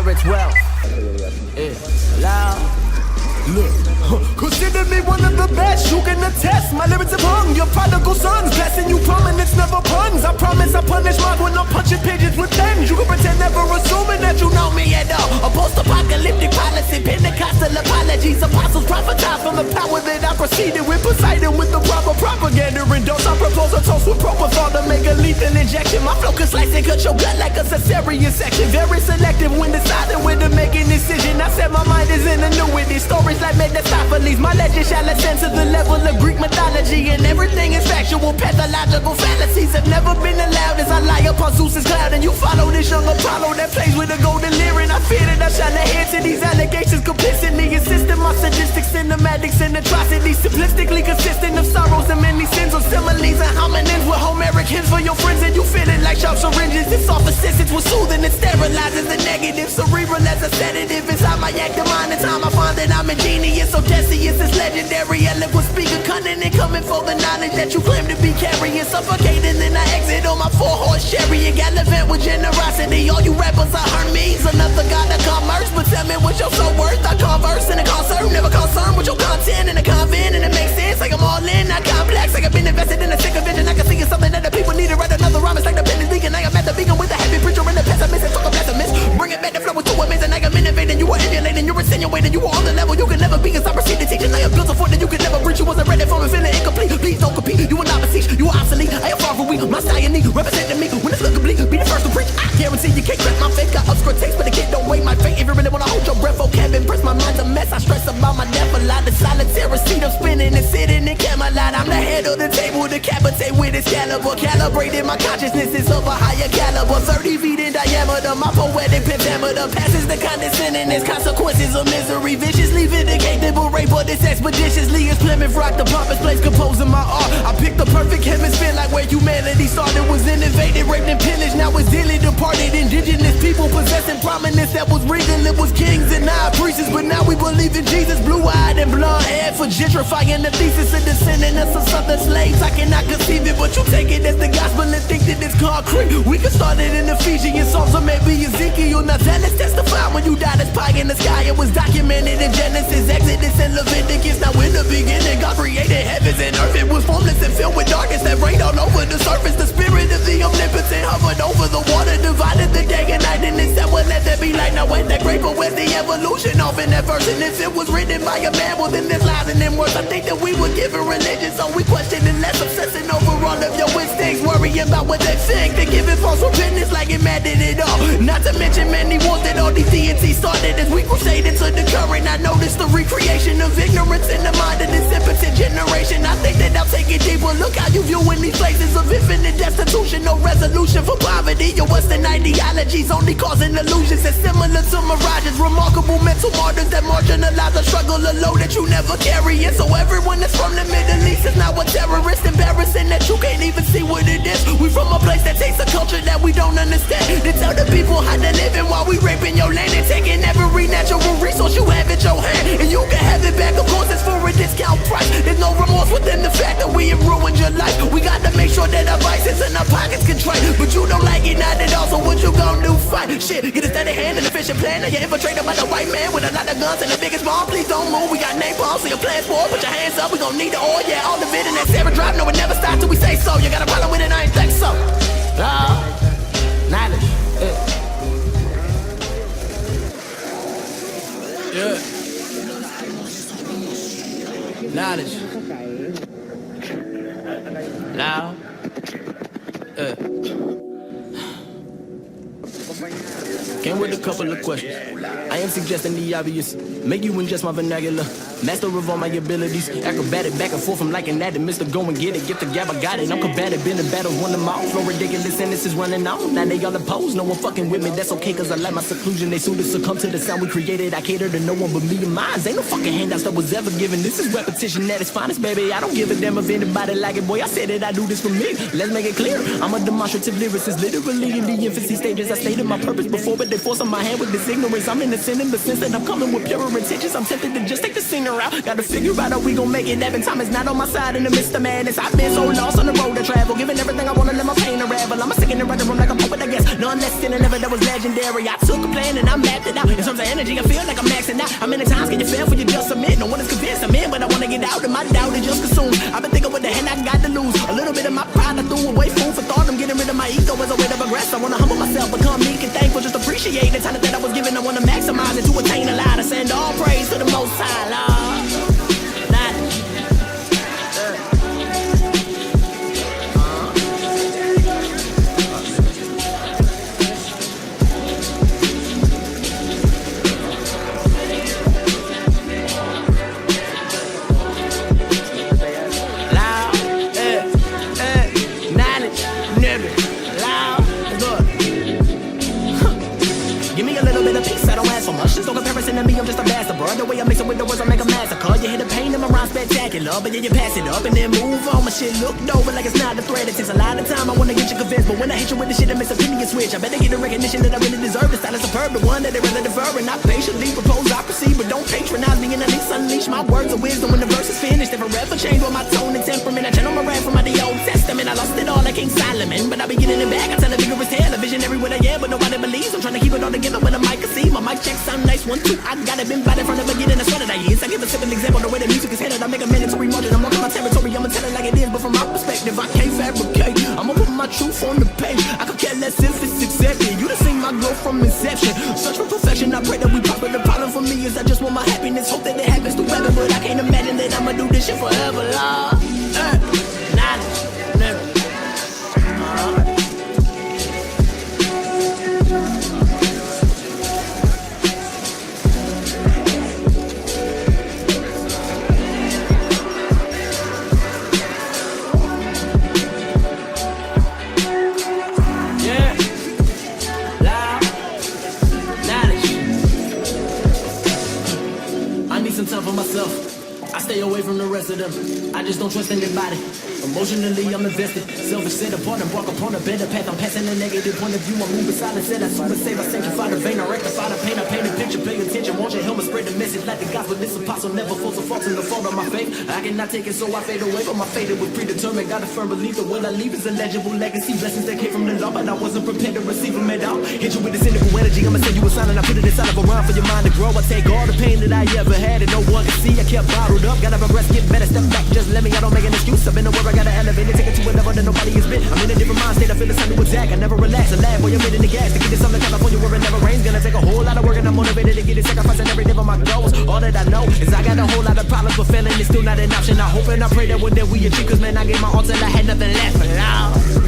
inherits wealth. Loud. Look, consider me one of the best. You can attest. My lyrics have hung your prodigal sons, blessing you prominence, never puns. I promise I punish mine when I'm punching pigeons with pens. You can pretend never assuming that you know me at all. A post-apocalyptic policy, Pentecostal apologies. Apostles prophesied from the power that I proceeded with. Poseidon with the proper propaganda and dose. I propose a toast with propofol to make a lethal injection. My flow can slice and cut your gut like a cesarean section. Very selective when deciding when to make an decision. I said my mind is in annuity. Stories like Mephistopheles. My legend shall ascend to the level of Greek mythology. And everything is factual, pathological fallacies have never been allowed as I lie upon Zeus's cloud. And you follow this young Apollo that plays with a golden lyre. And I fear that I shall adhere to these allegations complicitly. Insisting my sadistic cinematics and atrocities. Simplistically consistent of sorrows and many sins. Or similes and homonyms with Homeric hymns for your friends. And you feel it like sharp syringes. It's soft assistance with soothing. It sterilizes the negative. Cerebral as a sedative. Inside my active mind in time I find that I'm ingenious. Odysseus is legendary. Eloquent speaker cunning and coming for the knowledge that you claim to be carrying. Suffocating then I exit on my 4-horse chariot. Gallivant with generosity. All you rappers are Hermes. Another god of commerce. But tell me what your soul worth. I converse in a concert. Never concerned with your content in a convent. And it makes sense like I'm all in. Not complex. Like I've been invested in a sick vision. I can see it's something that the people need to write another rhyme. It's like the pen is leaking. I am at the beacon with a heavy preacher and a pessimist. And talk a pessimist. Bring it back to flow with 2 amazing. I am innovating. You are emulating. You're insinuating. You are on the level you can never be. As I proceed to teach. And I am built for that you can never reach. You wasn't ready for me. Feeling incomplete. Please don't compete. You are not beseech. You are obsolete. I am far from weak. My style unique. Representing me. When it's looking bleak. Be the first to preach. I guarantee you can't crack my faith. Got obscure taste. But the kid don't weigh my fate. If you really wanna hold your breath. Oh, Kevin. Press my mind's a mess. I stress about my death a lot. The solitary seat I'm spinning and sitting in Camelot. I'm the head of the table. Decapitate with Excalibur. Calibrated. My consciousness is of a higher caliber. 30 feet in diameter. My poetic pentameter passes the condescending as consequences of misery. Viciously vindicated. Berate, but it's expeditiously. It's Plymouth Rock, the pompous place composing my art. I picked the perfect hemisphere like where humanity started. Was innovated, raped and pillaged. Now it's dearly departed. Indigenous people possessing prominence that was regal. It was kings and high priests. But now we believe in Jesus. Blue-eyed and blonde-haired for gentrifying the thesis of descending of some southern slaves. I cannot conceive it, but you take it as the gospel and think that it's concrete. We can start it in Ephesians, Psalms, or maybe Ezekiel. Now zealots testify when you died as pie in the sky. It was documented in Genesis, Exodus, and Leviticus. Now in the beginning, God created heavens and earth. It was formless and filled with darkness that rained all over the surface. The spirit of the omnipotent hovered over the water, divided the day and night, and it said, well, let there be light. Now ain't that great, but where's the evolution off in that verse? And if it was written by a man, well, then there's lies in them words. I think that we were given religion, so we question it less, obsessing over all of your instincts, worrying about what they think. They giving false repentance like it mattered at all. Not to mention many wars that all these deities started as we crusade into the current. I noticed the recreation of ignorance in the mind of this impotent generation. I think that I'll take it deeper. Look how you viewing these places of infinite destitution. No resolution for poverty. Your Western ideologies only causing illusions that's similar to mirages. Remarkable mental martyrs that marginalize a struggle, a load that you never carry. And so everyone that's from the Middle East is now a terrorist. Embarrassing that you can't even see what it is. We from a place that takes a culture that we don't understand. They tell the people how to live and while we raping your land and taking every natural resource you have at your hand. And you can have it back, of course it's for a discount price. There's no remorse within the fact that we have ruined your life. We got to make sure that our vices and our pockets contrite. But you don't like it, not at all, so what you gon' do? Fight. Shit, get a steady hand and a fishing plan. Now you're infiltrated by the white man with a lot of guns and the biggest bomb. Please don't move, we got napalm, so your plans for it. Put your hands up, we gon' need the oil, yeah, all of it. And that Sarah drive, no, it never stops till we say so. You got a problem with it, I ain't think so. Knowledge. Yeah. Knowledge. Loud. Came with a couple of questions. I am suggesting the obvious. Make you ingest my vernacular. Master of all my abilities. Acrobatic back and forth, I'm liking that. And Mr. Go and get it. Get the gab, I got it. I'm combative. Been in battle, won them all. Flow ridiculous, and this is running out. Now they all opposed. No one fucking with me. That's okay, cause I like my seclusion. They soon to succumb to the sound we created. I cater to no one but me and mine. Ain't no fucking handouts that was ever given. This is repetition at its finest, baby. I don't give a damn if anybody like it. Boy, I said that I do this for me. Let's make it clear. I'm a demonstrative lyricist. Literally in the infancy stages. I stated my purpose before, but they force on my hand with this ignorance. I'm innocent in the sense that I'm coming with purer intentions. I'm tempted to just take the singer out. Gotta figure out how we gon' make it. Every time it's not on my side in the midst of madness. I've been so lost on the road to travel, giving everything I wanna let my pain unravel. I'm a sick in the right room like a poet, I guess. None less in a never that was legendary. I took a plan and I mapped it out. In terms of energy, I feel like I'm maxing out. How many times can you fail for you just submit? No one is convinced I'm in, but I wanna get out and my doubt is just consumed. I've been thinking what the hell I got to lose. A little bit of my pride I threw away, food for thought. I'm getting rid of my ego as a way to progress. I wanna humble myself, become meek and thankful, just appreciate the time that I was given. I wanna maximize it to attain a lot. I send all praise to the Most High, Lord. Just no comparison to me, I'm just a bastard, bro. The way I mix it with the words, I make a massacre. You hit the pain in my rhyme spectacular, but yeah, you pass it up and then move on. My shit looked over like it's not a threat. It takes a lot of time, I wanna get you convinced, but when I hit you with the shit, it makes opinion switch. I better get the recognition that I really deserve. The style is superb, the one that they rather defer. And I patiently propose, I proceed, but don't patronize me and at least unleash my words of wisdom when the verse is finished. If I ever change with my tone and temperament, I channel my rap from the Old Testament. I lost it all like King Solomon, but I be getting it back. I tell a vigorous tale, a visionary what I am, but nobody believes. I'm trying to keep it all together when the mic can see. My mic check sound nice, 1, 2. I got it been bad from the beginning. That's what I is. I give a simple example the way the music is handled. I make a mandatory margin. I'm walking my territory. I'ma tell it like it is, but from my perspective, I can't fabricate. I'ma put my truth on the page. I could care less if it's accepted. You done seen my growth from inception. Search for perfection. I pray that we pop it. The problem for me is I just want my happiness. Hope that it happens forever, but I can't imagine that I'ma do this shit forever, Lord. Never. I stay away from the rest of them. I just don't trust anybody. Emotionally, I'm invested. Selfish, set apart and walk upon a better path. I'm passing a negative point of view. I'm moving silent, said I super save. I sanctify the vein. I rectify the pain. I paint a picture. Pay attention. Want your helmet, spread the message like the gospel. This apostle never falls or falls in the fault of my faith. I cannot take it, so I fade away. But my fate, it was predetermined. Got a firm belief that what I leave is a legible legacy. Blessings that came from the law, but I wasn't prepared to receive them at all. Hit you with this cynical energy. I'ma send you a sign and I put it inside of a rhyme for your mind to grow. I take all the pain that I ever had and no one can see. I kept bottled up. Gotta progress, get better, step back. Just let me, I don't make an excuse. I've been aware, I gotta elevate it. Take it to a level that nobody has been. I'm in a different mind state. I feel it's time to attack. I never relax. I laugh while you're in the gas. To get this something California where it never rains. Gonna take a whole lot of work and I'm motivated to get it. Sacrificing every day of my goals. All that I know is I got a whole lot of problems, but failing is still not an option. I hope and I pray that one day we achieve. Cause man, I gave my all till I had nothing left.